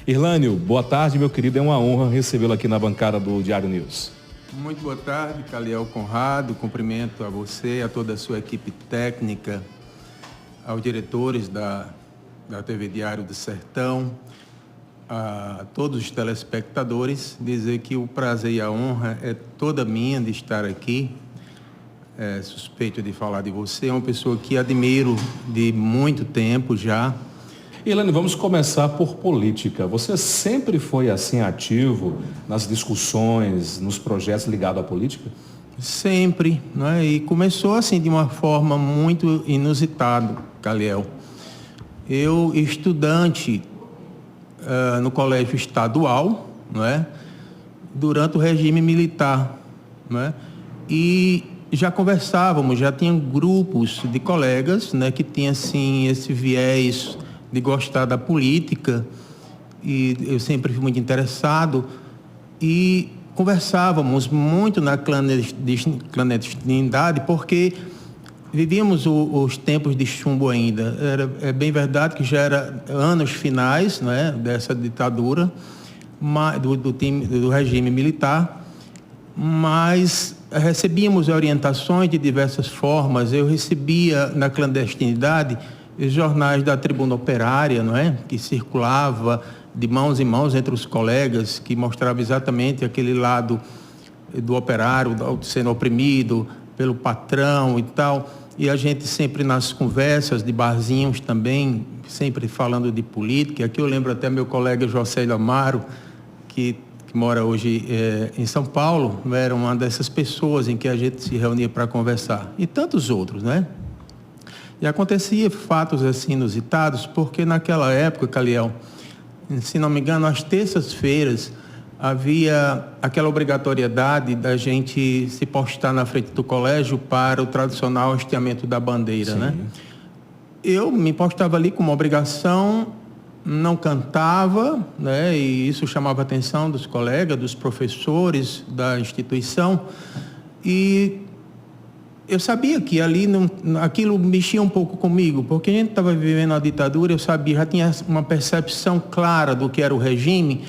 Irlânio, boa tarde, meu querido. É uma honra recebê-lo aqui na bancada do Diário News. Muito boa tarde, Caliel Conrado. Cumprimento a você, a toda a sua equipe técnica, aos diretores da TV Diário do Sertão, a todos os telespectadores. Dizer que o prazer e a honra é toda minha de estar aqui. Suspeito de falar de você. É uma pessoa que admiro de muito tempo já. Irlânio, vamos começar por política. Você sempre foi assim ativo nas discussões, nos projetos ligados à política? Sempre, né? E começou assim de uma forma muito inusitada, Caliel. Eu, estudante no colégio estadual, né? Durante o regime militar, né? E já conversávamos, já tinha grupos de colegas, né? Que tinham assim esse viés de gostar da política, e eu sempre fui muito interessado, e conversávamos muito na clandestinidade, porque vivíamos os tempos de chumbo ainda. É bem verdade que já era anos finais, né, dessa ditadura, do regime militar, mas recebíamos orientações de diversas formas. Eu recebia na clandestinidade os jornais da Tribuna Operária, não é? Que circulava de mãos em mãos entre os colegas, que mostrava exatamente aquele lado do operário, sendo oprimido pelo patrão e tal. E a gente sempre nas conversas de barzinhos também, sempre falando de política. Aqui eu lembro até meu colega Josélio Amaro, que mora hoje em São Paulo, era uma dessas pessoas em que a gente se reunia para conversar. E tantos outros, né? E acontecia fatos assim inusitados, porque naquela época, Caliel, se não me engano, às terças-feiras havia aquela obrigatoriedade da gente se postar na frente do colégio para o tradicional hasteamento da bandeira, né? Eu me postava ali como obrigação, não cantava, né? E isso chamava a atenção dos colegas, dos professores da instituição, e eu sabia que ali aquilo mexia um pouco comigo, porque a gente estava vivendo a ditadura, eu sabia, já tinha uma percepção clara do que era o regime,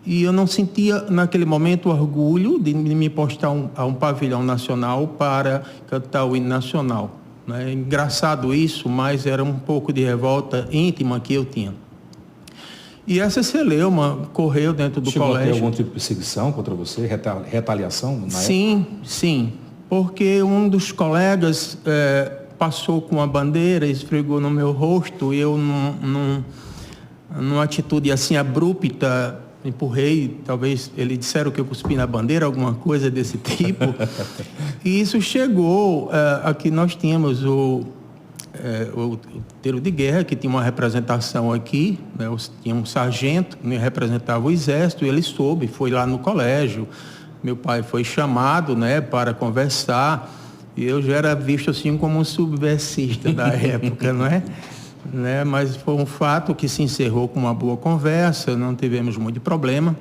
e eu não sentia naquele momento orgulho de me postar a um pavilhão nacional para cantar o hino nacional. É engraçado isso, mas era um pouco de revolta íntima que eu tinha. E essa celeuma correu dentro do colégio. Chegou a ter algum tipo de perseguição contra você, retaliação na época? Sim. Porque um dos colegas passou com a bandeira, esfregou no meu rosto, e eu, numa atitude assim abrupta, empurrei, talvez ele disseram que eu cuspi na bandeira, alguma coisa desse tipo. E isso chegou a que nós tínhamos o tiro de guerra, que tinha uma representação aqui, né? Tinha um sargento que me representava o exército, e ele soube, foi lá no colégio. Meu pai foi chamado, né, para conversar, e eu já era visto assim como um subversista da época, não é? Né? Mas foi um fato que se encerrou com uma boa conversa, não tivemos muito problema.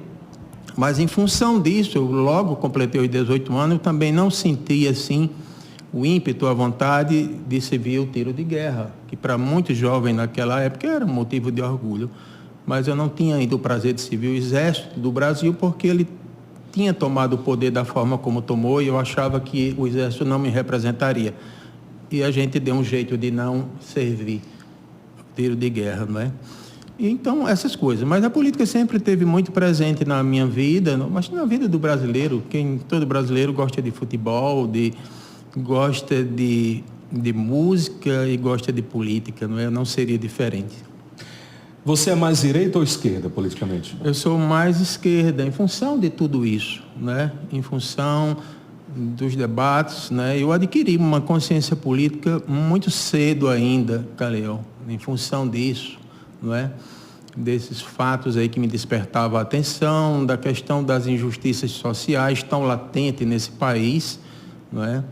Mas em função disso, eu logo completei os 18 anos, eu também não senti assim o ímpeto, a vontade de servir o tiro de guerra, que para muitos jovens naquela época era um motivo de orgulho. Mas eu não tinha ainda o prazer de servir o exército do Brasil, porque ele tinha tomado o poder da forma como tomou, e eu achava que o exército não me representaria. E a gente deu um jeito de não servir tiro de guerra, não é? Então, essas coisas. Mas a política sempre esteve muito presente na minha vida, mas na vida do brasileiro. Todo brasileiro gosta de futebol, gosta de música e gosta de política, não é? Não seria diferente. Você é mais direita ou esquerda, politicamente? Eu sou mais esquerda, em função de tudo isso, né? Em função dos debates, né? Eu adquiri uma consciência política muito cedo ainda, Caliel, em função disso, não é? Desses fatos aí que me despertavam a atenção, da questão das injustiças sociais tão latente nesse país, não é?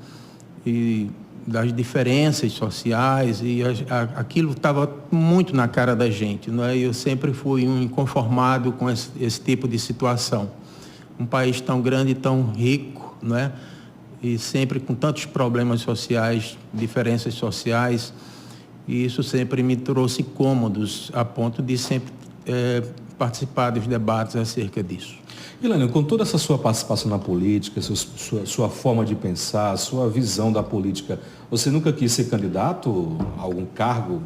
E das diferenças sociais, e aquilo estava muito na cara da gente, não é? Eu sempre fui um inconformado com esse tipo de situação. Um país tão grande e tão rico, não é? E sempre com tantos problemas sociais, diferenças sociais, e isso sempre me trouxe incômodos, a ponto de sempre participar dos debates acerca disso. Ilânio, com toda essa sua participação na política, sua forma de pensar, sua visão da política, você nunca quis ser candidato a algum cargo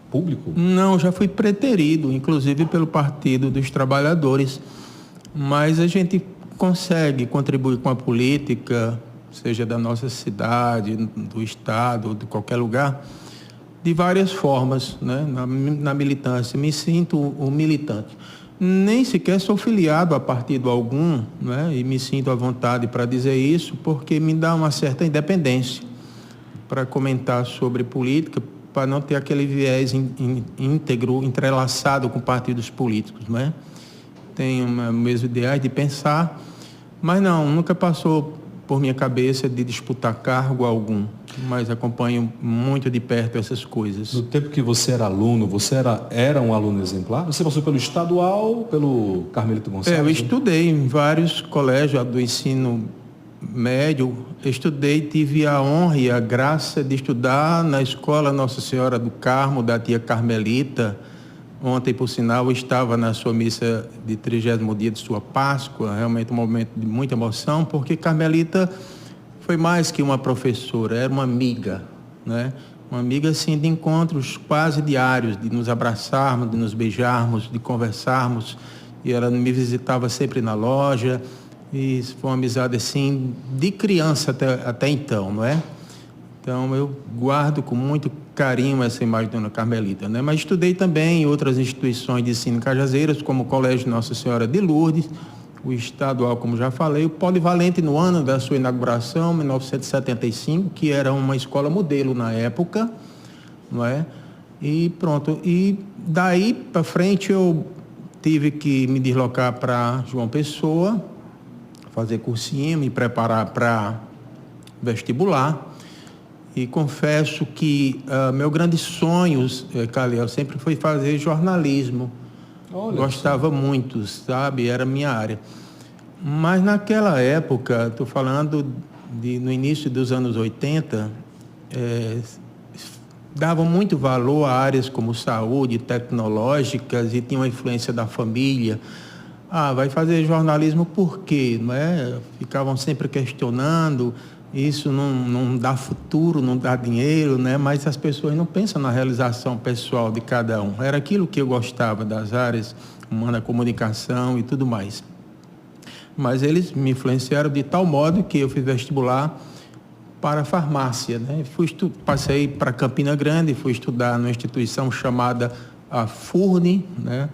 público? Não, já fui preterido, inclusive pelo Partido dos Trabalhadores, mas a gente consegue contribuir com a política, seja da nossa cidade, do estado, de qualquer lugar, de várias formas, né? Na militância. Me sinto um militante. Nem sequer sou filiado a partido algum, né? E me sinto à vontade para dizer isso, porque me dá uma certa independência para comentar sobre política, para não ter aquele viés íntegro, entrelaçado com partidos políticos, né? Tenho meus ideais de pensar, mas nunca passou por minha cabeça de disputar cargo algum, mas acompanho muito de perto essas coisas. No tempo que você era aluno, você era um aluno exemplar? Você passou pelo estadual, pelo Carmelito Gonçalves? Eu estudei em vários colégios do ensino médio, tive a honra e a graça de estudar na escola Nossa Senhora do Carmo, da tia Carmelita. Ontem, por sinal, eu estava na sua missa de 30º dia de sua Páscoa, realmente um momento de muita emoção, porque Carmelita foi mais que uma professora, era uma amiga, né? Uma amiga, assim, de encontros quase diários, de nos abraçarmos, de nos beijarmos, de conversarmos, e ela me visitava sempre na loja, e foi uma amizade, assim, de criança até então, não é? Então, eu guardo com muito carinho essa imagem da Dona Carmelita, né? Mas estudei também em outras instituições de ensino em Cajazeiras, como o Colégio Nossa Senhora de Lourdes, o estadual, como já falei, o Polivalente no ano da sua inauguração, 1975, que era uma escola modelo na época, não é? E pronto. E daí para frente eu tive que me deslocar para João Pessoa, fazer cursinho, me preparar para vestibular. E confesso que meu grande sonho, Caliel, sempre foi fazer jornalismo. Olha, gostava muito, sabe? Era a minha área. Mas naquela época, estou falando no início dos anos 80, davam muito valor a áreas como saúde, tecnológicas, e tinha uma influência da família. Vai fazer jornalismo por quê? Não é? Ficavam sempre questionando. Isso não dá futuro, não dá dinheiro, né? Mas as pessoas não pensam na realização pessoal de cada um. Era aquilo que eu gostava das áreas humanas, comunicação e tudo mais. Mas eles me influenciaram de tal modo que eu fiz vestibular para farmácia, né? Passei para Campina Grande, fui estudar numa instituição chamada a FURNE, né?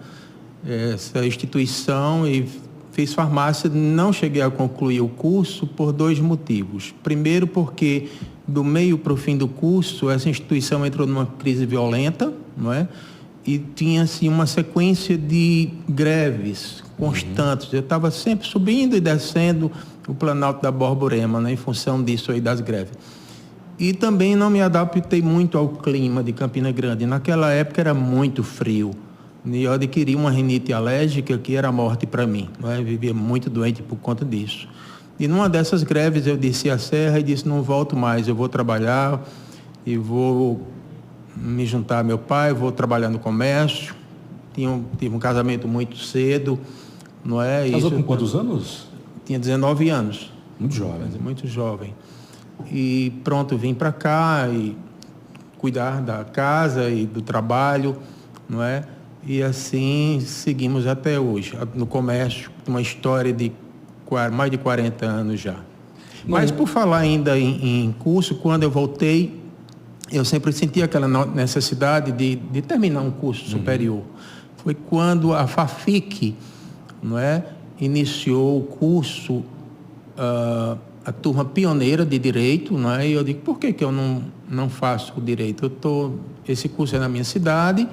Essa instituição, e fiz farmácia, não cheguei a concluir o curso por 2 motivos. Primeiro, porque do meio para o fim do curso, essa instituição entrou numa crise violenta, não é? E tinha assim, uma sequência de greves constantes. Eu estava sempre subindo e descendo o Planalto da Borborema, né, em função disso aí das greves. E também não me adaptei muito ao clima de Campina Grande. Naquela época era muito frio. E eu adquiri uma rinite alérgica que era morte para mim, não é? Eu vivia muito doente por conta disso. E numa dessas greves eu desci a serra e disse, não volto mais, eu vou trabalhar e vou me juntar a meu pai, vou trabalhar no comércio. Tive um casamento muito cedo, não é? Casou com quantos anos? Tinha 19 anos. Muito jovem. Muito jovem. E pronto, vim para cá e cuidar da casa e do trabalho, não é? E assim seguimos até hoje, no comércio, uma história de mais de 40 anos já. Mas por falar ainda em curso, quando eu voltei, eu sempre senti aquela necessidade de terminar um curso superior. Foi quando a FAFIC, não é, iniciou o curso, a turma pioneira de Direito, não é? E eu digo, por que eu não faço o Direito? Esse curso é na minha cidade,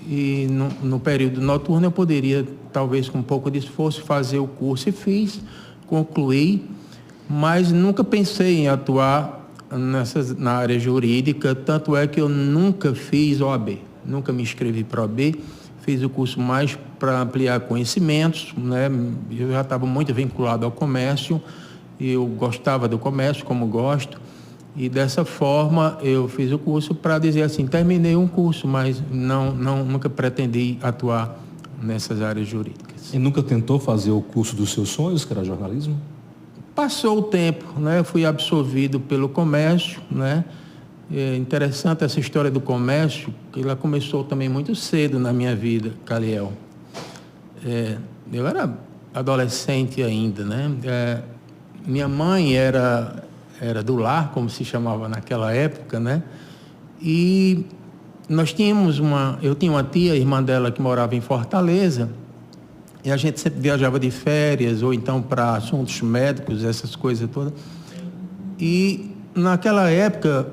e no período noturno eu poderia, talvez com um pouco de esforço, fazer o curso, e fiz, concluí, mas nunca pensei em atuar na área jurídica, tanto é que eu nunca fiz OAB, nunca me inscrevi para OAB, fiz o curso mais para ampliar conhecimentos, né? Eu já estava muito vinculado ao comércio, eu gostava do comércio, como gosto, e dessa forma eu fiz o curso para dizer assim, terminei um curso, mas nunca pretendi atuar nessas áreas jurídicas. E nunca tentou fazer o curso dos seus sonhos, que era jornalismo? Passou o tempo, né? Eu fui absorvido pelo comércio, né? É interessante essa história do comércio, que ela começou também muito cedo na minha vida, Caliel. Eu era adolescente ainda, né? Minha mãe era do lar, como se chamava naquela época, né? E eu tinha uma tia, irmã dela, que morava em Fortaleza, e a gente sempre viajava de férias, ou então para assuntos médicos, essas coisas todas. E naquela época,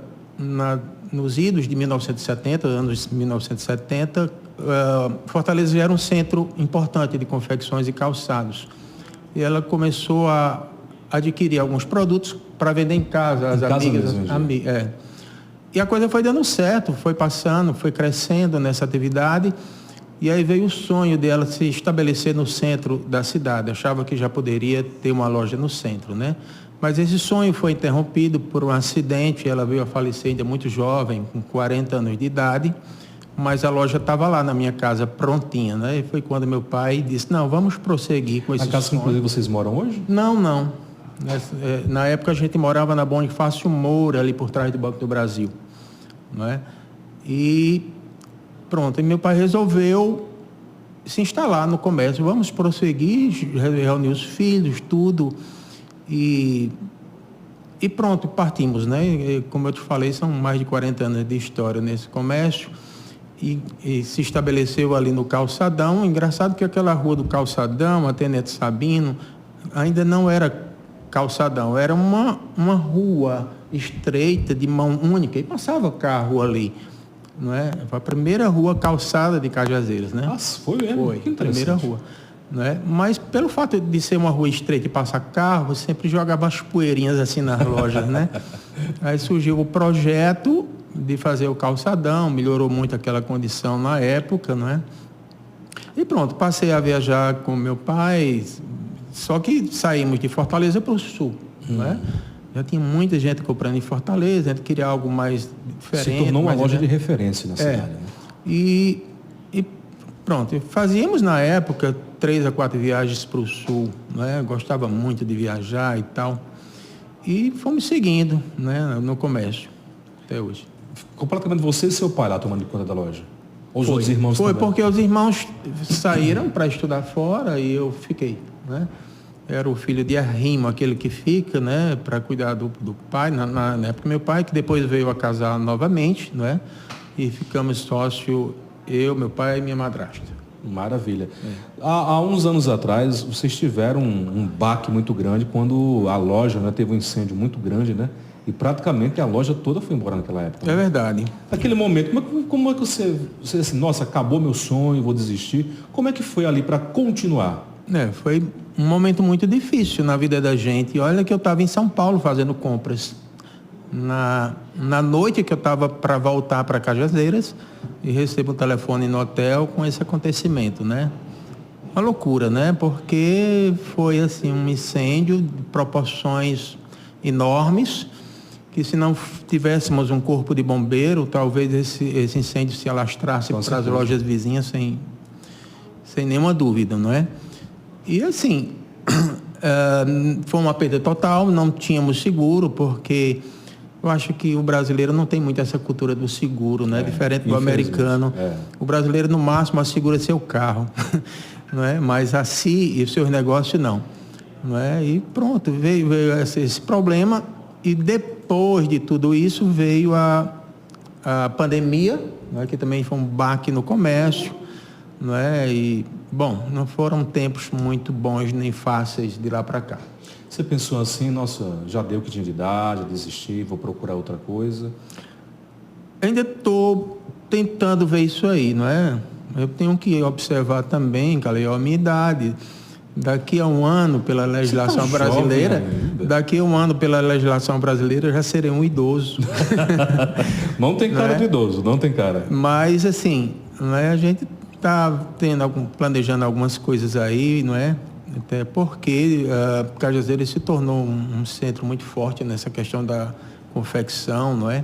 nos idos de 1970, anos 1970, Fortaleza já era um centro importante de confecções e calçados. E ela começou a adquirir alguns produtos para vender em casa, as amigas. E a coisa foi dando certo, foi passando, foi crescendo nessa atividade. E aí veio o sonho dela se estabelecer no centro da cidade. Achava que já poderia ter uma loja no centro, né? Mas esse sonho foi interrompido por um acidente. Ela veio a falecer ainda muito jovem, com 40 anos de idade. Mas a loja estava lá na minha casa, prontinha, né? E foi quando meu pai disse, não, vamos prosseguir com esse sonho. A casa que, inclusive, vocês moram hoje? Não. Na época a gente morava na Bonifácio Moura, ali por trás do Banco do Brasil, não é? E pronto, e meu pai resolveu se instalar no comércio. Vamos prosseguir, reunir os filhos, tudo. E pronto, partimos, né? E, como eu te falei, são mais de 40 anos de história nesse comércio. E se estabeleceu ali no Calçadão. Engraçado que aquela rua do Calçadão, a Tenente Sabino, ainda não era calçadão, era uma rua estreita, de mão única, e passava carro ali. Não é? Foi a primeira rua calçada de Cajazeiras, né? Nossa, foi mesmo? Foi, a primeira rua. Não é? Mas pelo fato de ser uma rua estreita e passar carro, sempre jogava as poeirinhas assim nas lojas, né? Aí surgiu o projeto de fazer o calçadão, melhorou muito aquela condição na época, não é? E pronto, passei a viajar com meu pai, só que saímos de Fortaleza para o sul, não é? Já tinha muita gente comprando em Fortaleza, a gente queria algo mais diferente. Se tornou uma loja de referência na cidade. Né? E pronto, fazíamos na época 3 a 4 viagens para o sul, né? Gostava muito de viajar e tal. E fomos seguindo, né, no comércio, até hoje. Completamente você e seu pai lá tomando conta da loja? Ou os outros irmãos também? Foi porque os irmãos saíram para estudar fora e eu fiquei, né? Era o filho de arrimo, aquele que fica, né, para cuidar do pai, na época meu pai, que depois veio a casar novamente, né, e ficamos sócio, eu, meu pai e minha madrasta. Maravilha. Há uns anos atrás, vocês tiveram um baque muito grande quando a loja, né, teve um incêndio muito grande, né, e praticamente a loja toda foi embora naquela época. É verdade. Naquele momento, como é que você assim, nossa, acabou meu sonho, vou desistir. Como é que foi ali para continuar? Foi um momento muito difícil na vida da gente. E olha que eu estava em São Paulo fazendo compras. Na noite que eu estava para voltar para Cajazeiras, e recebo um telefone no hotel com esse acontecimento, né? Uma loucura, né? Porque foi assim um incêndio de proporções enormes, que se não tivéssemos um corpo de bombeiro, talvez esse incêndio se alastrasse para as lojas vizinhas sem nenhuma dúvida, não é? E assim, foi uma perda total, não tínhamos seguro, porque eu acho que o brasileiro não tem muito essa cultura do seguro, né? Diferente do americano. O brasileiro, no máximo, assegura seu carro, não é? Mas a si e os seus negócios, não é? E pronto, veio esse problema, e depois de tudo isso veio a pandemia, não é? Que também foi um baque no comércio, não é? E, bom, não foram tempos muito bons nem fáceis de lá para cá. Você pensou assim, nossa, já deu o que tinha de dar, já desisti, vou procurar outra coisa? Ainda estou tentando ver isso aí, não é? Eu tenho que observar também, Caliel, a minha idade. Daqui a um ano, pela legislação brasileira, eu já serei um idoso. Não tem cara de idoso, não tem cara. Mas, assim, não é? A gente está planejando algumas coisas aí, não é? Até porque Cajazeiras se tornou um centro muito forte nessa questão da confecção, não é?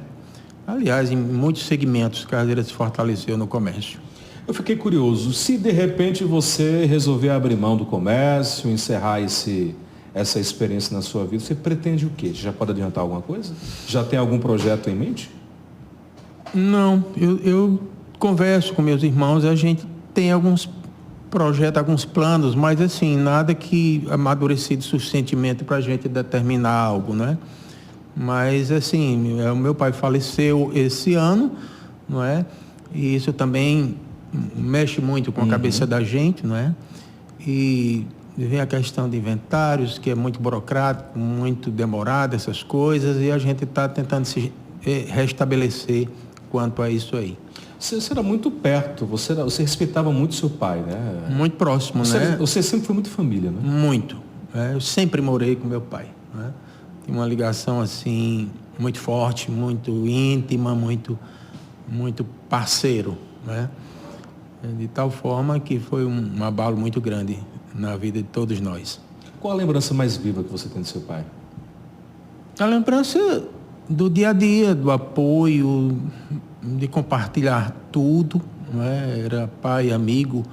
Aliás, em muitos segmentos, Cajazeiras se fortaleceu no comércio. Eu fiquei curioso, se de repente você resolver abrir mão do comércio, encerrar essa experiência na sua vida, você pretende o quê? Já pode adiantar alguma coisa? Já tem algum projeto em mente? Não, eu converso com meus irmãos, a gente tem alguns projetos, alguns planos, mas assim, nada que amadurecido suficientemente para a gente determinar algo, né? Mas assim, o meu pai faleceu esse ano, não é? E isso também mexe muito com a cabeça da gente, não é? E vem a questão de inventários, que é muito burocrático, muito demorado, essas coisas, e a gente está tentando se restabelecer quanto a isso aí. Você era muito perto, você respeitava muito seu pai, né? Muito próximo, né? Você sempre foi muito família, né? Muito. Eu sempre morei com meu pai, né? Tem uma ligação assim muito forte, muito íntima, muito parceiro, né? De tal forma que foi um abalo muito grande na vida de todos nós. Qual a lembrança mais viva que você tem do seu pai? A lembrança do dia a dia, do apoio, de compartilhar tudo, não é? Era pai, amigo,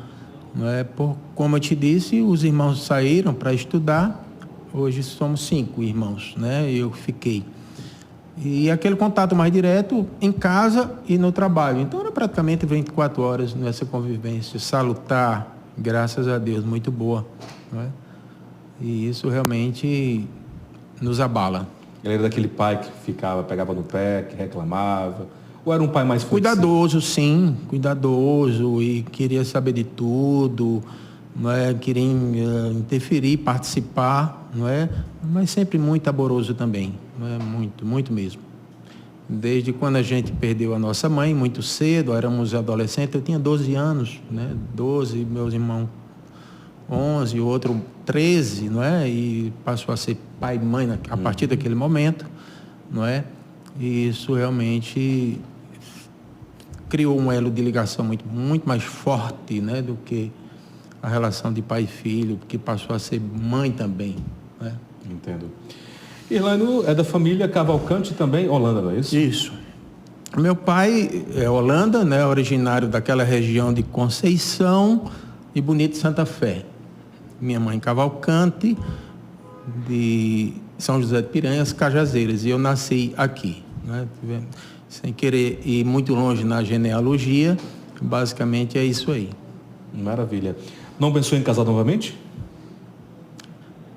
não é? Como eu te disse, os irmãos saíram para estudar. Hoje somos 5 irmãos, né? Eu fiquei. E aquele contato mais direto em casa e no trabalho. Então era praticamente 24 horas nessa convivência salutar, graças a Deus, muito boa, não é? E isso realmente nos abala. Ele era daquele pai que pegava no pé, que reclamava? Ou era um pai mais flexível? Cuidadoso, sim, cuidadoso e queria saber de tudo, não é? Queria interferir, participar, não é? Mas sempre muito amoroso também, não é? Muito mesmo. Desde quando a gente perdeu a nossa mãe, muito cedo, éramos adolescentes, eu tinha 12 anos, né? 12, meus irmãos 11, o outro 13, não é? E passou a ser pai e mãe a partir daquele momento, não é? E isso realmente criou um elo de ligação muito mais forte, né, do que a relação de pai e filho, que passou a ser mãe também, né? Entendo. Irlânio é da família Cavalcante também, Holanda, não é isso? Isso. Meu pai é Holanda, né, originário daquela região de Conceição e Bonito Santa Fé. Minha mãe Cavalcante, de São José de Piranhas, Cajazeiras, e eu nasci aqui, né? Sem querer ir muito longe na genealogia, basicamente é isso aí. Maravilha. Não pensou em casar novamente?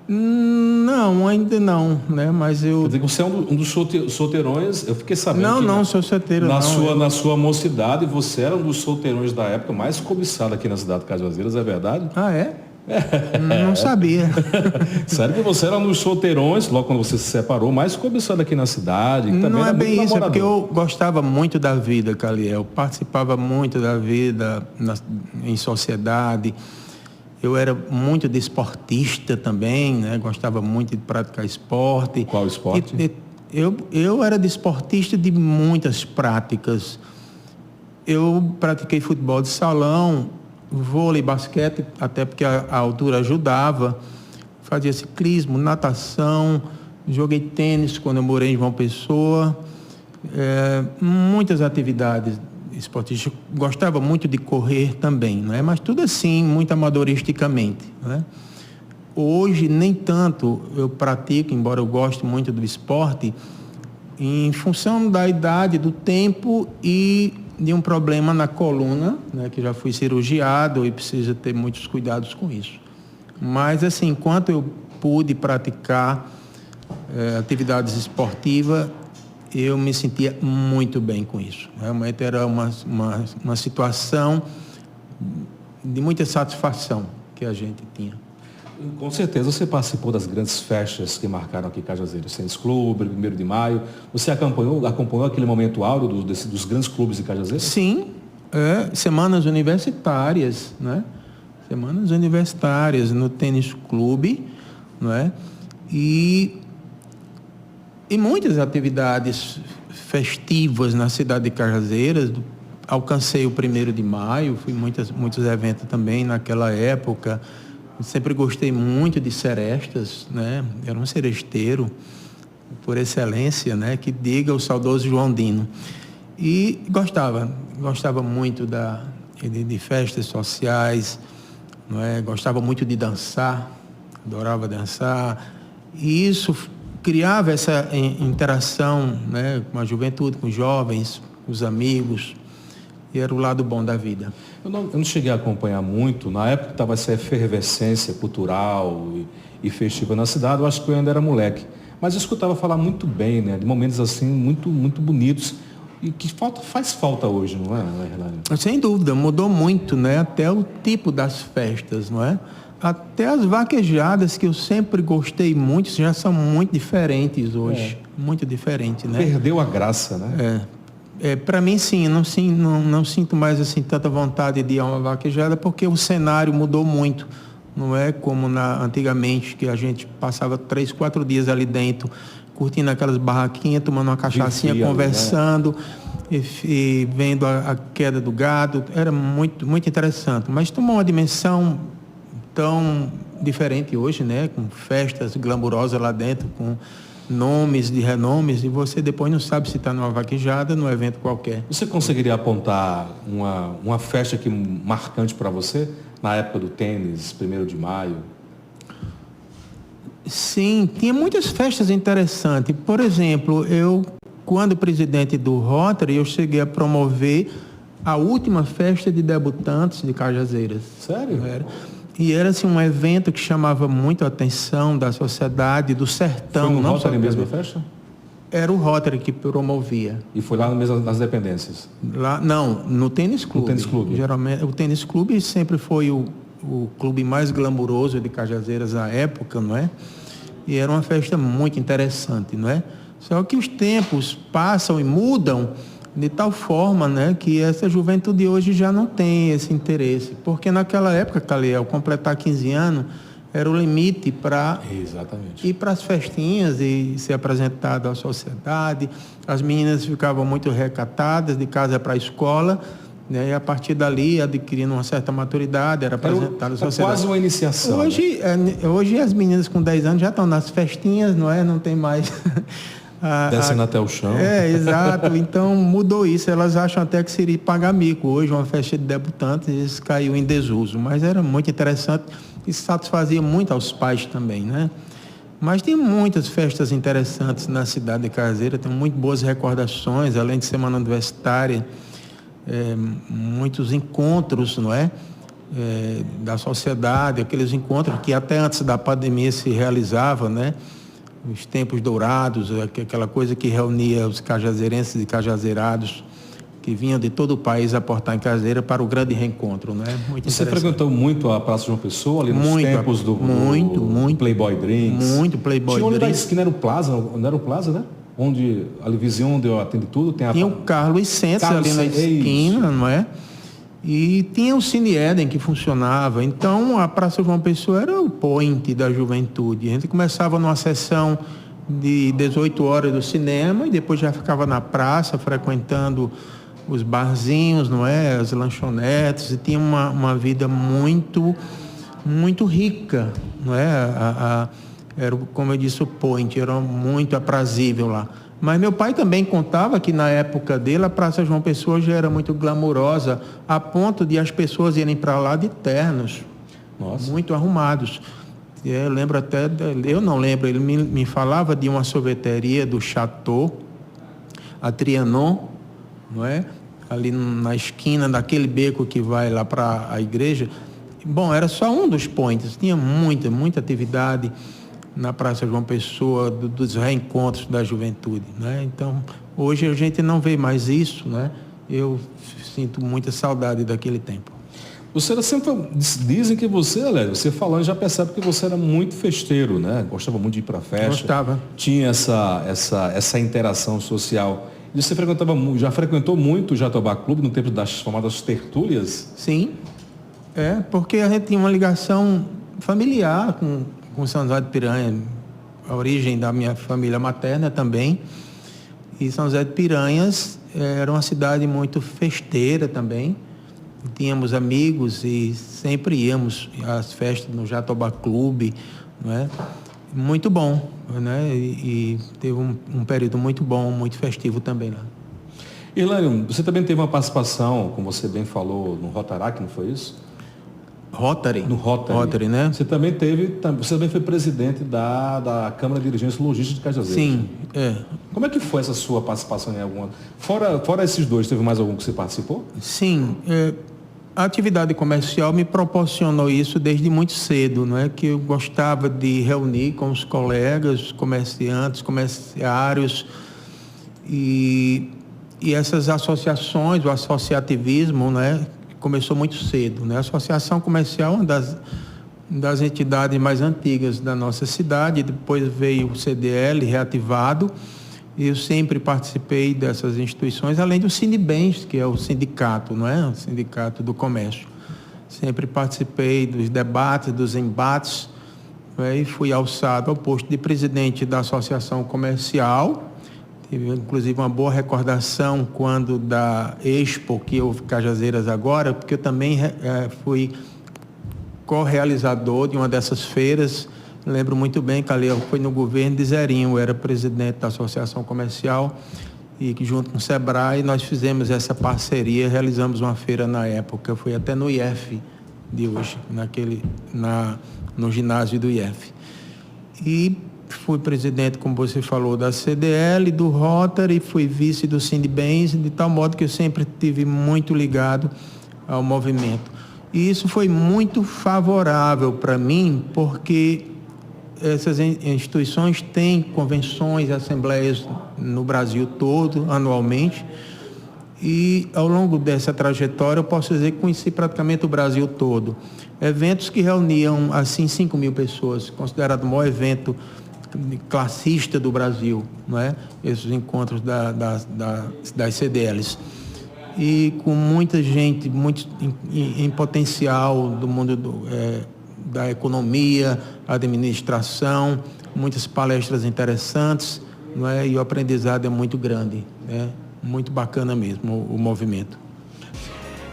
Não, ainda não, né? Mas eu... Quer dizer que você é um dos solteirões, eu fiquei sabendo Não, sou solteiro na sua mocidade, você era um dos solteirões da época mais cobiçado aqui na cidade de Cajazeiras, é verdade? Ah, é? Não sabia. Sério que você era um dos solteirões, logo quando você se separou, mais cobiçado aqui na cidade? Que não é bem isso, é porque eu gostava muito da vida, Caliel. Participava muito da vida em sociedade. Eu era muito desportista também, né? Gostava muito de praticar esporte. Qual esporte? Eu era desportista de muitas práticas. Eu pratiquei futebol de salão, vôlei, basquete, até porque a altura ajudava. Fazia ciclismo, natação, joguei tênis quando eu morei em João Pessoa. Muitas atividades esportistas. Gostava muito de correr também, não é? Mas tudo assim, muito amadoristicamente, não é? Hoje, nem tanto eu pratico, embora eu goste muito do esporte, em função da idade, do tempo e de um problema na coluna, né, que já fui cirurgiado e precisa ter muitos cuidados com isso. Mas, assim, enquanto eu pude praticar atividades esportivas, eu me sentia muito bem com isso. Realmente era uma situação de muita satisfação que a gente tinha. Com certeza, você participou das grandes festas que marcaram aqui Cajazeiras, Tênis Clube, 1º de Maio. Você acompanhou aquele momento áureo dos grandes clubes de Cajazeiras? Sim, semanas universitárias, né? Semanas universitárias no Tênis Clube, não é? E muitas atividades festivas na cidade de Cajazeiras. Alcancei o 1º de Maio, fui muitos eventos também naquela época. Sempre gostei muito de serestas, né? Era um seresteiro por excelência, né? Que diga o saudoso João Dino. E gostava muito de festas sociais, não é? Gostava muito de dançar, adorava dançar, e isso criava essa interação, né, com a juventude, com os jovens, com os amigos, e era o lado bom da vida. Eu não cheguei a acompanhar muito, na época que estava essa efervescência cultural e festiva na cidade, eu acho que eu ainda era moleque, mas eu escutava falar muito bem, né, de momentos assim muito, muito bonitos, e que faz falta hoje, não é, Hernani? Sem dúvida, mudou muito, né? Até o tipo das festas, não é? Até as vaquejadas, que eu sempre gostei muito, já são muito diferentes hoje. Muito diferentes, né? Perdeu a graça, né? Para mim, sim, não sinto mais assim tanta vontade de ir a uma vaquejada, porque o cenário mudou muito. Não é como antigamente, que a gente passava 3, 4 dias ali dentro, curtindo aquelas barraquinhas, tomando uma cachaçinha, conversando, né? e vendo a queda do gado. Era muito, muito interessante. Mas tomou uma dimensão tão diferente hoje, né? Com festas glamourosas lá dentro, com nomes de renomes, e você depois não sabe se está numa vaquejada, num evento qualquer. Você conseguiria apontar uma festa que marcante para você, na época do tênis, 1º de maio? Sim, tinha muitas festas interessantes. Por exemplo, quando presidente do Rotary, eu cheguei a promover a última festa de debutantes de Cajazeiras. Sério? E era assim, um evento que chamava muito a atenção da sociedade, do sertão. Foi no Rotary mesmo a festa? Era o Rotary que promovia. E foi lá mesmo nas dependências? Lá, não, no Tênis Clube. No Tênis Clube. Geralmente, o Tênis Clube sempre foi o clube mais glamuroso de Cajazeiras à época, não é? E era uma festa muito interessante, não é? Só que os tempos passam e mudam de tal forma, né, que essa juventude hoje já não tem esse interesse. Porque naquela época, Caliel, completar 15 anos era o limite para ir para as festinhas e ser apresentado à sociedade. As meninas ficavam muito recatadas, de casa para a escola, né, e a partir dali, adquirindo uma certa maturidade, era apresentado à sociedade. Quase uma iniciação. Hoje as meninas com 10 anos já estão nas festinhas, não é? Não tem mais... Descendo até o chão. Exato. Então mudou isso. Elas acham até que seria pagar mico. Hoje, uma festa de debutantes, isso caiu em desuso. Mas era muito interessante e satisfazia muito aos pais também, né? Mas tem muitas festas interessantes na cidade de Cajazeiras, tem muito boas recordações, além de semana universitária, muitos encontros, não é? Da sociedade, aqueles encontros que até antes da pandemia se realizava, né? Os tempos dourados, aquela coisa que reunia os cajazeirenses e cajazeirados que vinham de todo o país aportar em Cajazeira para o grande reencontro, né? Muito Você frequentou muito a Praça João Pessoa, ali nos tempos do Playboy Drinks? Muito Playboy Drinks. Tinha onde da esquina era o Plaza, não era o Plaza, né? Onde, ali vizinho onde eu atendo tudo, tinha o Carlos Sense ali na esquina, não é? E tinha o Cine Éden que funcionava. Então, a Praça João Pessoa era o point da juventude. A gente começava numa sessão de 18 horas do cinema e depois já ficava na praça, frequentando os barzinhos, não é? As lanchonetes. E tinha uma vida muito, muito rica, não é? Era, como eu disse, o point. Era muito aprazível lá. Mas meu pai também contava que na época dele a Praça João Pessoa já era muito glamourosa, a ponto de as pessoas irem para lá de ternos. Nossa. Muito arrumados. Eu lembro até, eu não lembro, ele me falava de uma sorveteria do Chateau, a Trianon, não é? Ali na esquina daquele beco que vai lá para a igreja. Bom, era só um dos points, tinha muita atividade na Praça João Pessoa, dos reencontros da juventude, né? Então, hoje a gente não vê mais isso, né? Eu sinto muita saudade daquele tempo. Você era sempre, dizem que você falando já percebe que você era muito festeiro, né? Gostava muito de ir para festa. Gostava. Tinha essa interação social. E você já frequentou muito o Jatobá Clube no tempo das chamadas tertúlias? Sim, porque a gente tinha uma ligação familiar com São José de Piranha, a origem da minha família materna também. E São José de Piranhas era uma cidade muito festeira também. Tínhamos amigos e sempre íamos às festas no Jatobá Clube, não é? Muito bom, né? E teve um período muito bom, muito festivo também lá. Irlânio, você também teve uma participação, como você bem falou, no Rotaract, não foi isso? Rotary. No Rotary. Rotary, né? Você também foi presidente da Câmara de Dirigentes Logísticos de Cajazeiras. Sim, Como é que foi essa sua participação em alguma? Fora esses dois, teve mais algum que você participou? Sim. A atividade comercial me proporcionou isso desde muito cedo, não é? Que eu gostava de reunir com os colegas, comerciantes, comerciários e essas associações, o associativismo, né? Começou muito cedo, né? A Associação Comercial é uma das entidades mais antigas da nossa cidade, depois veio o CDL reativado, e eu sempre participei dessas instituições, além do Sinibens, que é o sindicato, não é? O Sindicato do Comércio. Sempre participei dos debates, dos embates, e fui alçado ao posto de presidente da Associação Comercial. Tive, inclusive, uma boa recordação quando da Expo, que houve Cajazeiras agora, porque eu também fui co-realizador de uma dessas feiras. Lembro muito bem que ali foi no governo de Zerinho, eu era presidente da Associação Comercial e que junto com o Sebrae nós fizemos essa parceria, realizamos uma feira na época, foi até no IF de hoje, no ginásio do IF. E fui presidente, como você falou, da CDL, do Rotary, fui vice do Sinibens, de tal modo que eu sempre estive muito ligado ao movimento. E isso foi muito favorável para mim, porque essas instituições têm convenções, assembleias no Brasil todo, anualmente, e ao longo dessa trajetória eu posso dizer que conheci praticamente o Brasil todo. Eventos que reuniam, assim, 5.000 pessoas, considerado o maior evento classista do Brasil, não é? Esses encontros das CDLs. E com muita gente, muito em potencial do mundo da economia, administração, muitas palestras interessantes, não é? E o aprendizado é muito grande, né? Muito bacana mesmo o movimento.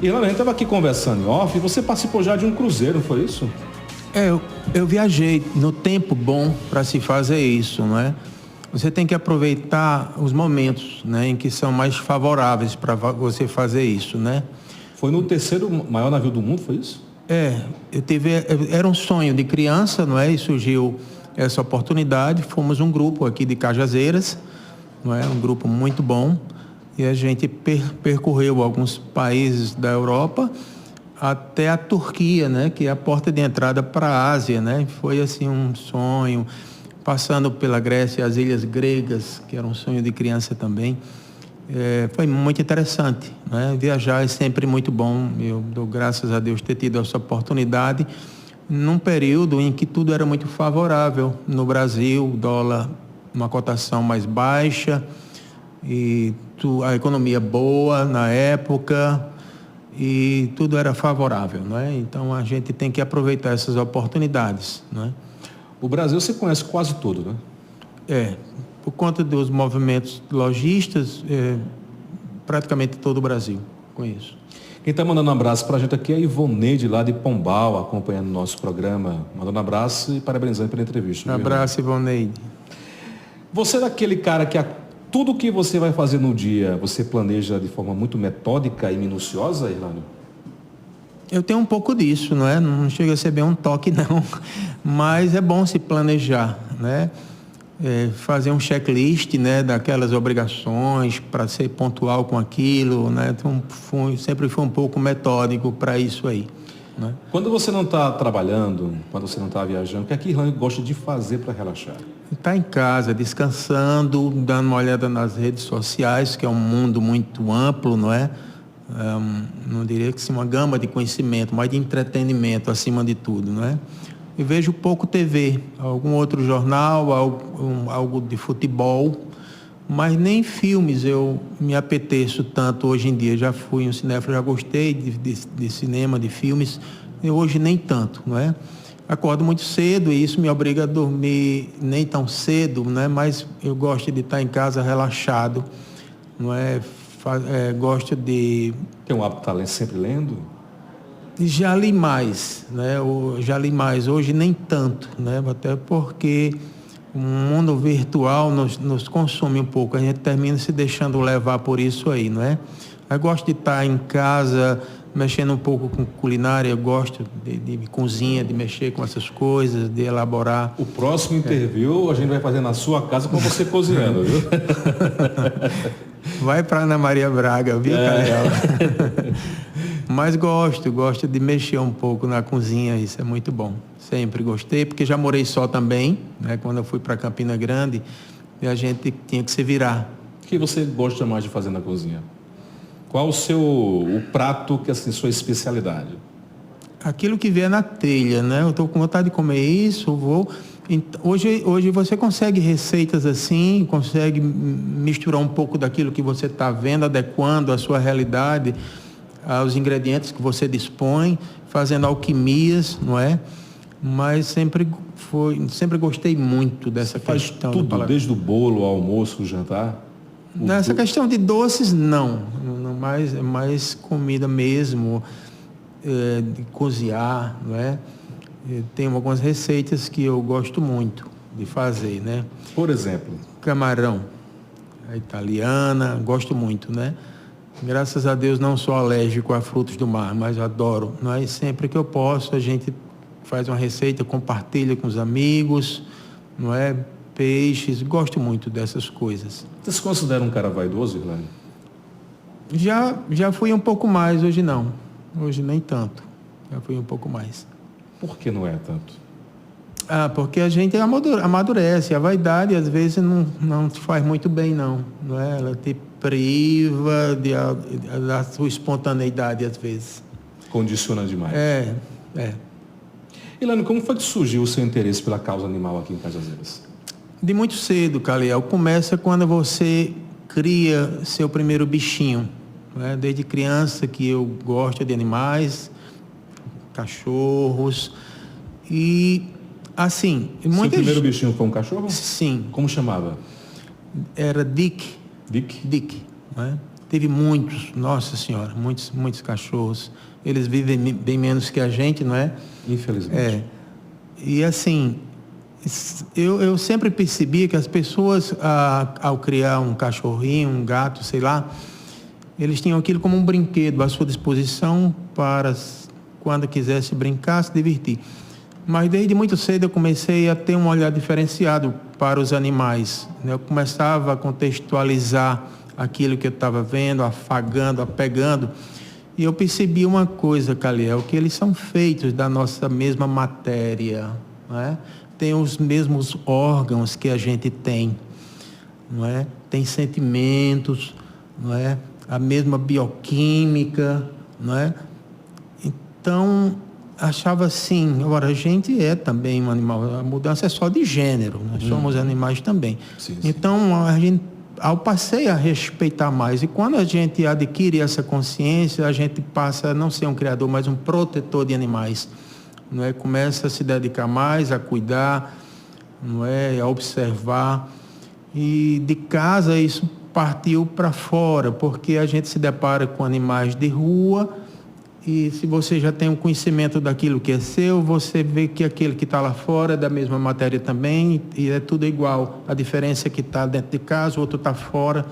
E a gente estava aqui conversando em off, e você participou já de um cruzeiro, não foi isso? Eu viajei no tempo bom para se fazer isso, não é? Você tem que aproveitar os momentos, né, em que são mais favoráveis para você fazer isso, né? Foi no terceiro maior navio do mundo, foi isso? Era um sonho de criança, não é? E surgiu essa oportunidade. Fomos um grupo aqui de Cajazeiras, não é? Um grupo muito bom. E a gente percorreu alguns países da Europa até a Turquia, né? Que é a porta de entrada para a Ásia, né? Foi assim um sonho, passando pela Grécia, as ilhas gregas, que era um sonho de criança também. Foi muito interessante, né? Viajar é sempre muito bom. Eu dou graças a Deus ter tido essa oportunidade num período em que tudo era muito favorável. No Brasil, o dólar, uma cotação mais baixa, e a economia boa na época, e tudo era favorável, não é? Então a gente tem que aproveitar essas oportunidades, não é? O Brasil você conhece quase todo, né? Por conta dos movimentos lojistas, praticamente todo o Brasil conheço. Quem está mandando um abraço para a gente aqui é a Ivoneide, lá de Pombal, acompanhando o nosso programa. Mandando um abraço e parabenizando pela entrevista. Um abraço, Ivoneide. Você é daquele cara que tudo que você vai fazer no dia, você planeja de forma muito metódica e minuciosa, Irlânio? Eu tenho um pouco disso, não é? Não chega a ser bem um toque, não. Mas é bom se planejar, né? Fazer um checklist, né, daquelas obrigações para ser pontual com aquilo, né? Então, sempre fui um pouco metódico para isso aí, né? Quando você não está trabalhando, quando você não está viajando, o que é que Irlânio gosta de fazer para relaxar? Estar em casa, descansando, dando uma olhada nas redes sociais, que é um mundo muito amplo, não é? Não diria que sim, uma gama de conhecimento, mas de entretenimento acima de tudo, não é? Eu vejo pouco TV, algum outro jornal, algo de futebol, mas nem filmes eu me apeteço tanto hoje em dia. Já fui um cinéfilo, já gostei de cinema, de filmes, e hoje nem tanto, não é? Acordo muito cedo e isso me obriga a dormir nem tão cedo, né? Mas eu gosto de estar em casa relaxado, não é? Gosto de... Tem um hábito de estar sempre lendo? Já li mais, né? Já li mais, hoje nem tanto, né? Até porque o mundo virtual nos consome um pouco, a gente termina se deixando levar por isso aí, não é? Eu gosto de estar em casa, mexendo um pouco com culinária, eu gosto de cozinha, de mexer com essas coisas, de elaborar. O próximo interview a gente vai fazer na sua casa com você cozinhando, viu? Vai para Ana Maria Braga, viu, Caliel? Mas gosto de mexer um pouco na cozinha, isso é muito bom. Sempre gostei, porque já morei só também, né? Quando eu fui para Campina Grande, e a gente tinha que se virar. O que você gosta mais de fazer na cozinha? Qual o prato que assim, sua especialidade? Aquilo que vier na telha, né? Eu estou com vontade de comer isso, vou... Hoje você consegue receitas assim, consegue misturar um pouco daquilo que você está vendo, adequando à sua realidade, aos ingredientes que você dispõe, fazendo alquimias, não é? Mas sempre gostei muito dessa questão. Faz tudo, desde o bolo, ao almoço, o jantar? Nessa questão de doces, não. Mais comida mesmo, de cozinhar, não é? Tem algumas receitas que eu gosto muito de fazer, né? Por exemplo? Camarão, a italiana, gosto muito, né? Graças a Deus não sou alérgico a frutos do mar, mas adoro. Não é? E sempre que eu posso, a gente faz uma receita, compartilha com os amigos, não é? Peixes, gosto muito dessas coisas. Você se considera um cara vaidoso, Irlane? Já fui um pouco mais, hoje não. Hoje nem tanto. Já fui um pouco mais. Por que não é tanto? Porque a gente amadurece. A vaidade, às vezes, não te faz muito bem, não é? Ela te priva da sua espontaneidade, às vezes. Condiciona demais. É. Irlane, como foi que surgiu o seu interesse pela causa animal aqui em Cajazeiras? De muito cedo, Caliel. Começa quando você cria seu primeiro bichinho. Né? Desde criança que eu gosto de animais, cachorros. E, assim... Seu primeiro bichinho foi um cachorro? Sim. Como chamava? Era Dick. Dick? Né? Teve muitos, nossa senhora, muitos cachorros. Eles vivem bem menos que a gente, não é? Infelizmente. E, assim... Eu sempre percebi que as pessoas, ao criar um cachorrinho, um gato, sei lá, eles tinham aquilo como um brinquedo à sua disposição para, quando quisesse brincar, se divertir. Mas desde muito cedo eu comecei a ter um olhar diferenciado para os animais. Eu começava a contextualizar aquilo que eu estava vendo, afagando, apegando. E eu percebi uma coisa, Caliel, que eles são feitos da nossa mesma matéria, não é? Tem os mesmos órgãos que a gente tem, não é? Tem sentimentos, não é? A mesma bioquímica, não é? Então, achava assim, agora a gente é também um animal, a mudança é só de gênero, nós somos animais também. Sim. Então, eu passei a respeitar mais, e quando a gente adquire essa consciência, a gente passa a não ser um criador, mas um protetor de animais. Não é? Começa a se dedicar mais, a cuidar, não é? A observar. E de casa isso partiu para fora, porque a gente se depara com animais de rua, e se você já tem um conhecimento daquilo que é seu, você vê que aquele que está lá fora é da mesma matéria também, e é tudo igual. A diferença é que está dentro de casa, o outro está fora,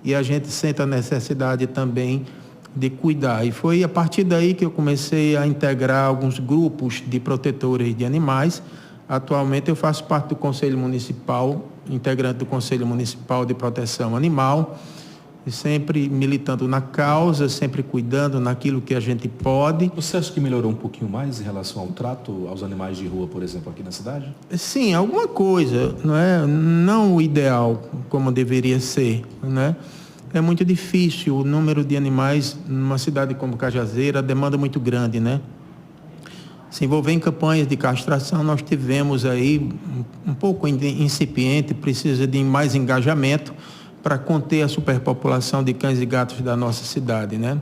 e a gente sente a necessidade também de cuidar. E foi a partir daí que eu comecei a integrar alguns grupos de protetores de animais. Atualmente eu faço parte do Conselho Municipal, integrante do Conselho Municipal de Proteção Animal, e sempre militando na causa, sempre cuidando naquilo que a gente pode. Você acha que melhorou um pouquinho mais em relação ao trato aos animais de rua, por exemplo, aqui na cidade? Sim, alguma coisa, não é? Não o ideal como deveria ser, né? É muito difícil, o número de animais numa cidade como Cajazeira, a demanda é muito grande, né? Se envolver em campanhas de castração, nós tivemos aí um pouco incipiente, precisa de mais engajamento para conter a superpopulação de cães e gatos da nossa cidade, né?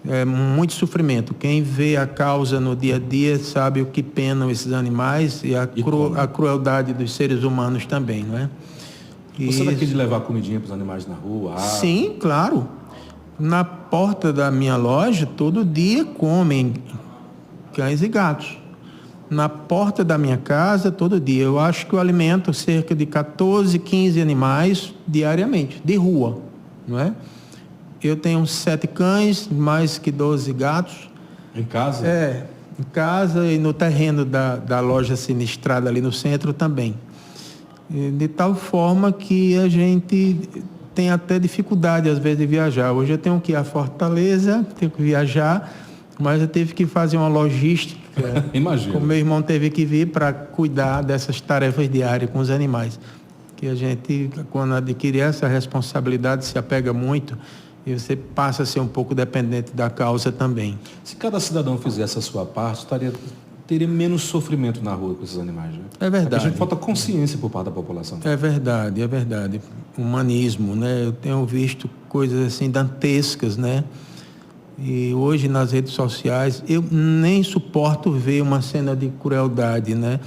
É muito sofrimento. Quem vê a causa no dia a dia sabe o que penam esses animais e a crueldade dos seres humanos também, não é? Você daqui de levar comidinha para os animais na rua? Sim, claro. Na porta da minha loja, todo dia comem cães e gatos. na porta da minha casa todo dia. Eu acho que eu alimento cerca de 14, 15 animais diariamente, de rua, não é? Eu tenho 7 cães, mais que 12 gatos. Em casa? Em casa e no terreno da loja sinistrada ali no centro também. De tal forma que a gente tem até dificuldade às vezes de viajar. Hoje eu tenho que ir à Fortaleza, tenho que viajar, mas eu tive que fazer uma logística. Imagina. O meu irmão teve que vir para cuidar dessas tarefas diárias com os animais. Que a gente, quando adquire essa responsabilidade, se apega muito e você passa a ser um pouco dependente da causa também. Se cada cidadão fizesse a sua parte, teria menos sofrimento na rua com esses animais. Né? É verdade. A gente falta consciência por parte da população. É verdade, é verdade. Humanismo, né? Eu tenho visto coisas assim dantescas, né? E hoje nas redes sociais eu nem suporto ver uma cena de crueldade, né?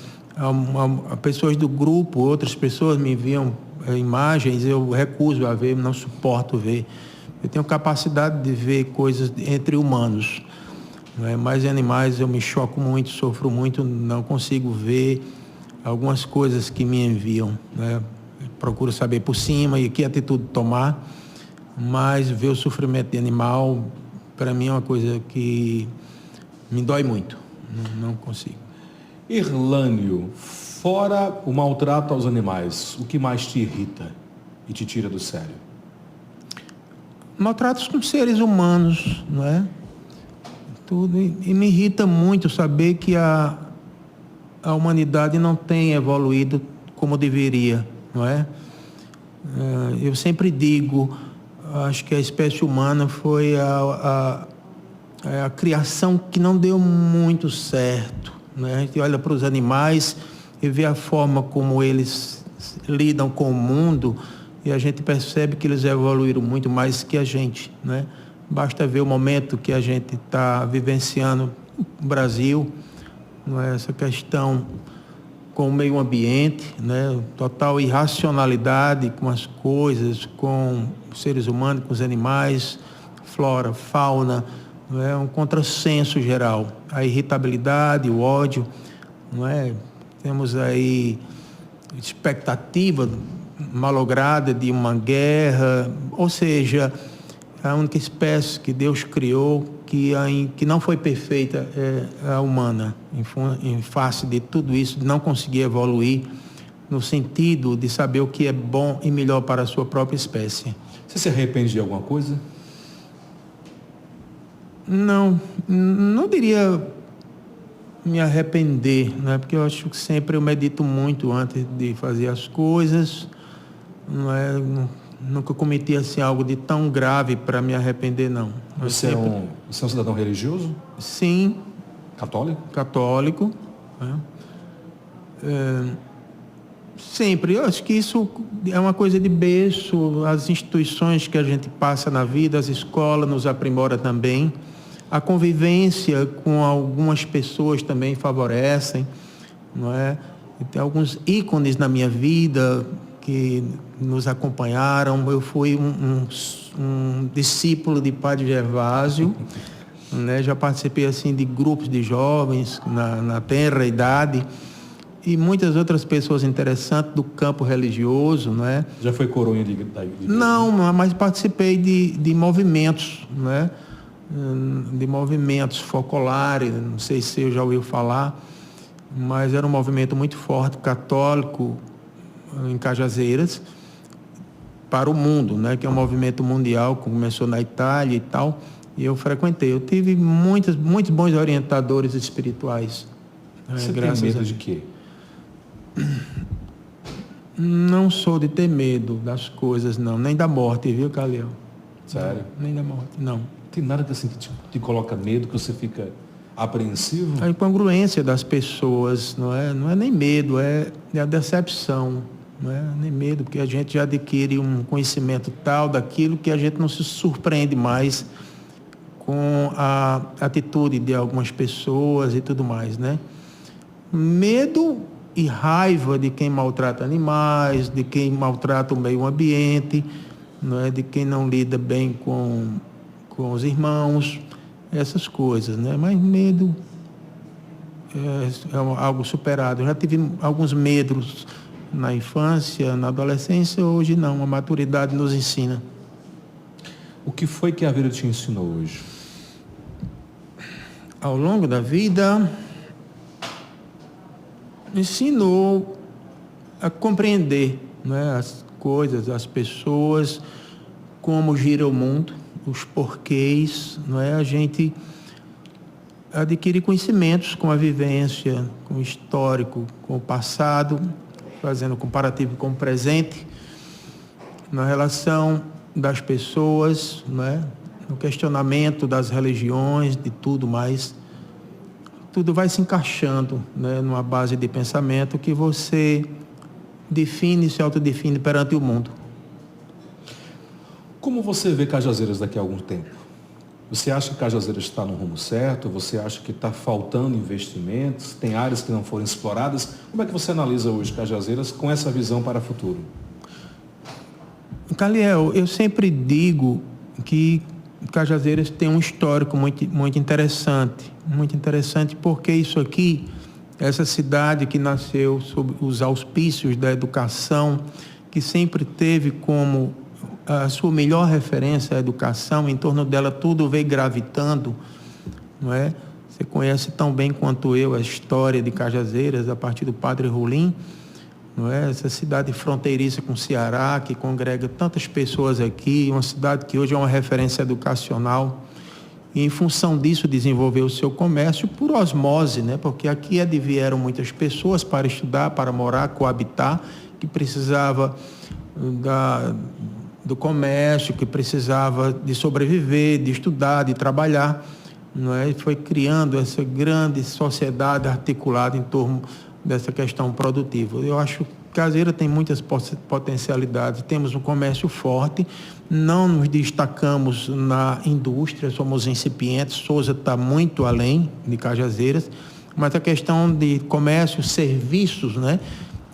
Pessoas do grupo, outras pessoas me enviam imagens, eu recuso a ver, não suporto ver. Eu tenho capacidade de ver coisas entre humanos, né? Mas em animais eu me choco muito, sofro muito, não consigo ver algumas coisas que me enviam, né? Procuro saber por cima e que atitude tomar, mas ver o sofrimento de animal para mim é uma coisa que me dói muito, não consigo. Irlânio, fora o maltrato aos animais, o que mais te irrita e te tira do sério? Maltratos com seres humanos, não é? Tudo, e me irrita muito saber que a humanidade não tem evoluído como deveria, não é? Eu sempre digo, acho que a espécie humana foi a criação que não deu muito certo, né? A gente olha para os animais e vê a forma como eles lidam com o mundo e a gente percebe que eles evoluíram muito mais que a gente, né? Basta ver o momento que a gente está vivenciando no Brasil, não é? Essa questão com o meio ambiente, né? Total irracionalidade com as coisas, com os seres humanos, com os animais, flora, fauna, não é? Um contrassenso geral. A irritabilidade, o ódio, não é? Temos aí expectativa malograda de uma guerra, ou seja, a única espécie que Deus criou que não foi perfeita é a humana, em face de tudo isso, de não conseguir evoluir no sentido de saber o que é bom e melhor para a sua própria espécie. Você se arrepende de alguma coisa? Não diria me arrepender, né? Porque eu acho que sempre eu medito muito antes de fazer as coisas, nunca cometi assim algo de tão grave para me arrepender, não. Você é um cidadão religioso? Sim. Católico? Católico. Né? Sempre. Eu acho que isso é uma coisa de berço. As instituições que a gente passa na vida, as escolas nos aprimoram também. A convivência com algumas pessoas também favorecem, não é? E tem alguns ícones na minha vida que nos acompanharam. Eu fui um discípulo de Padre Gervásio, né? Já participei assim de grupos de jovens na tenra idade e muitas outras pessoas interessantes do campo religioso, né? Já foi coroinha de Não, mas participei de movimentos, né? De movimentos focolares, não sei se você já ouviu falar, mas era um movimento muito forte, católico, em Cajazeiras, para o mundo, né? Que é um movimento mundial, começou na Itália e tal, e eu frequentei. Eu tive muitos bons orientadores espirituais. Você tem medo de quê? Não sou de ter medo das coisas, não, nem da morte, viu, Calil? Sério? Nem da morte, não. Tem nada assim que te coloca medo, que você fica apreensivo? A incongruência das pessoas, não é nem medo, é a decepção, não é nem medo, porque a gente já adquire um conhecimento tal daquilo que a gente não se surpreende mais com a atitude de algumas pessoas e tudo mais, né? Medo e raiva de quem maltrata animais, de quem maltrata o meio ambiente, não é? De quem não lida bem com os irmãos, essas coisas, né? Mas medo, algo superado. Eu já tive alguns medos na infância, na adolescência, hoje não, a maturidade nos ensina. O que foi que a vida te ensinou hoje? Ao longo da vida, ensinou a compreender, né, as coisas, as pessoas, como gira o mundo, os porquês, não é? A gente adquire conhecimentos com a vivência, com o histórico, com o passado, fazendo comparativo com o presente, na relação das pessoas, não é? No questionamento das religiões, de tudo mais. Tudo vai se encaixando, né, numa base de pensamento que você define e se autodefine perante o mundo. Como você vê Cajazeiras daqui a algum tempo? Você acha que Cajazeiras está no rumo certo? Você acha que está faltando investimentos? Tem áreas que não foram exploradas? Como é que você analisa hoje Cajazeiras com essa visão para o futuro? Caliel, eu sempre digo que Cajazeiras tem um histórico muito interessante porque isso aqui, essa cidade que nasceu sob os auspícios da educação, que sempre teve como a sua melhor referência a educação, em torno dela tudo veio gravitando, não é? Você conhece tão bem quanto eu a história de Cajazeiras, a partir do Padre Rolim, não é? Essa cidade fronteiriça com o Ceará, que congrega tantas pessoas aqui, uma cidade que hoje é uma referência educacional, e em função disso desenvolveu o seu comércio por osmose, né? Porque aqui advieram muitas pessoas para estudar, para morar, coabitar, que precisava do comércio, que precisava de sobreviver, de estudar, de trabalhar, não é? E foi criando essa grande sociedade articulada em torno dessa questão produtiva. Eu acho que Caseira tem muitas potencialidades, temos um comércio forte, não nos destacamos na indústria, somos incipientes, Sousa está muito além de Cajazeiras, mas a questão de comércio, serviços, né?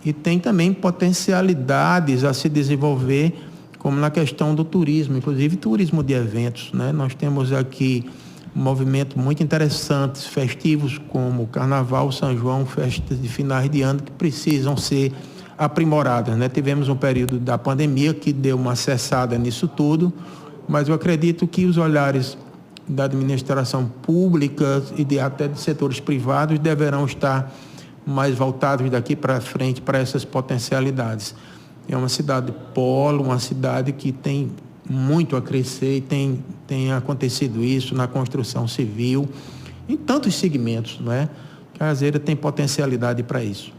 E tem também potencialidades a se desenvolver, como na questão do turismo, inclusive turismo de eventos, né? Nós temos aqui um movimento muito interessante, festivos como Carnaval, São João, festas de finais de ano que precisam ser aprimoradas, né? Tivemos um período da pandemia que deu uma cessada nisso tudo, mas eu acredito que os olhares da administração pública e até de setores privados deverão estar mais voltados daqui para frente para essas potencialidades. É uma cidade polo, uma cidade que tem muito a crescer e tem acontecido isso na construção civil, em tantos segmentos, não é? Caseira tem potencialidade para isso.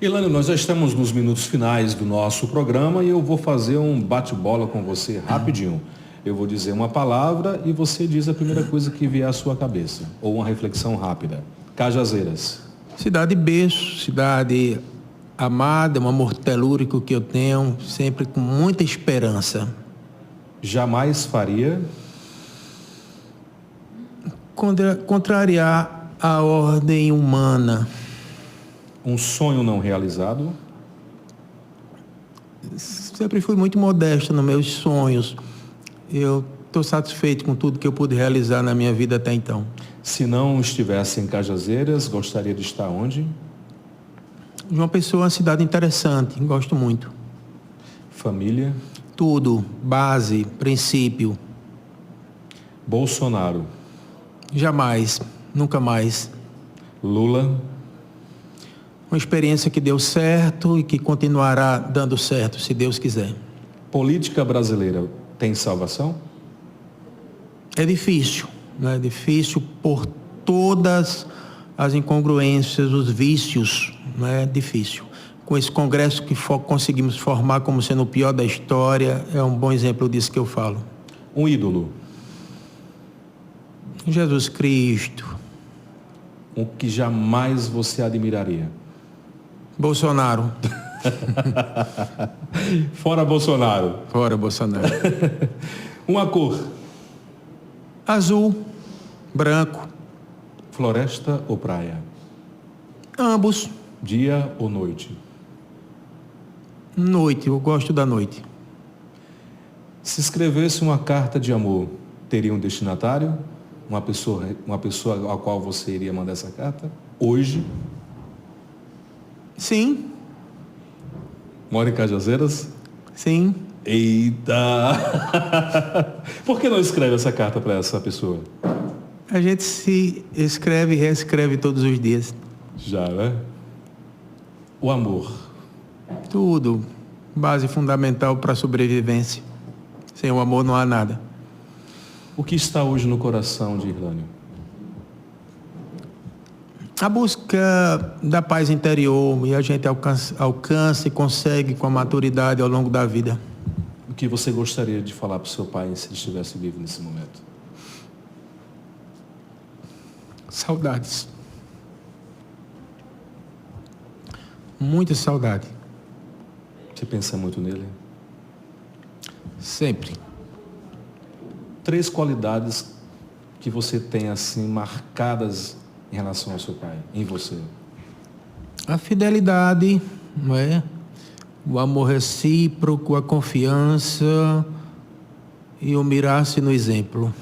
Elânio, nós já estamos nos minutos finais do nosso programa e eu vou fazer um bate-bola com você rapidinho. Eu vou dizer uma palavra e você diz a primeira coisa que vier à sua cabeça, ou uma reflexão rápida. Cajazeiras. Cidade berço, cidade amada, um amor telúrico que eu tenho, sempre com muita esperança. Jamais faria? Contrariar a ordem humana. Um sonho não realizado? Sempre fui muito modesto nos meus sonhos. Eu estou satisfeito com tudo que eu pude realizar na minha vida até então. Se não estivesse em Cajazeiras, gostaria de estar onde? João Pessoa é uma cidade interessante, gosto muito. Família? Tudo, base, princípio. Bolsonaro? Jamais, nunca mais. Lula? Uma experiência que deu certo e que continuará dando certo, se Deus quiser. Política brasileira tem salvação? É difícil, né? É difícil por todas as incongruências, os vícios, né? É difícil. Com esse congresso que conseguimos formar como sendo o pior da história, é um bom exemplo disso que eu falo. Um ídolo? Jesus Cristo. O que jamais você admiraria? Bolsonaro. Fora Bolsonaro. Fora Bolsonaro. Uma cor? Azul, branco. Floresta ou praia? Ambos. Dia ou noite? Noite, eu gosto da noite. Se escrevesse uma carta de amor, teria um destinatário? Uma pessoa a qual você iria mandar essa carta? hoje? Sim. Mora em Cajazeiras? Sim. Eita! Por que não escreve essa carta para essa pessoa? A gente se escreve e reescreve todos os dias. Já, né? O amor. Tudo. Base fundamental para a sobrevivência. Sem o amor não há nada. O que está hoje no coração de Irlânio? A busca da paz interior, e a gente alcança e consegue com a maturidade ao longo da vida. O que você gostaria de falar para o seu pai se ele estivesse vivo nesse momento? Saudades. Muita saudade. Você pensa muito nele? Sempre. 3 qualidades que você tem assim marcadas em relação ao seu pai, em você. A fidelidade, não é? O amor recíproco, a confiança e o mirar-se no exemplo.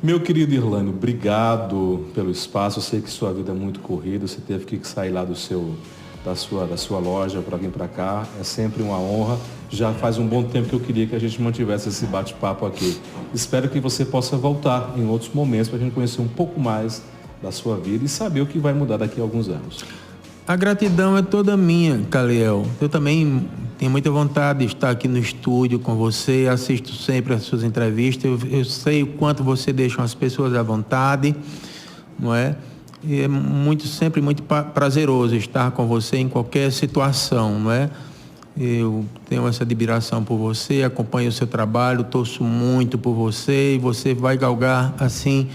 Meu querido Irlânio, obrigado pelo espaço. Eu sei que sua vida é muito corrida, você teve que sair lá da sua loja para vir para cá. É sempre uma honra. Já faz um bom tempo que eu queria que a gente mantivesse esse bate-papo aqui. Espero que você possa voltar em outros momentos para a gente conhecer um pouco mais da sua vida e saber o que vai mudar daqui a alguns anos. A gratidão é toda minha, Caliel. Eu também tenho muita vontade de estar aqui no estúdio com você, assisto sempre as suas entrevistas, eu sei o quanto você deixa as pessoas à vontade, não é? E é sempre muito prazeroso estar com você em qualquer situação, não é? Eu tenho essa admiração por você, acompanho o seu trabalho, torço muito por você e você vai galgar assim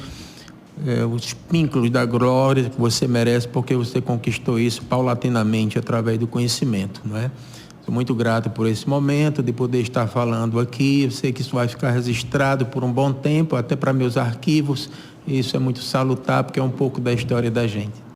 os pínculos da glória que você merece, porque você conquistou isso paulatinamente através do conhecimento, não é? Sou muito grato por esse momento de poder estar falando aqui. Eu sei que isso vai ficar registrado por um bom tempo, até para meus arquivos. E isso é muito salutar, porque é um pouco da história da gente.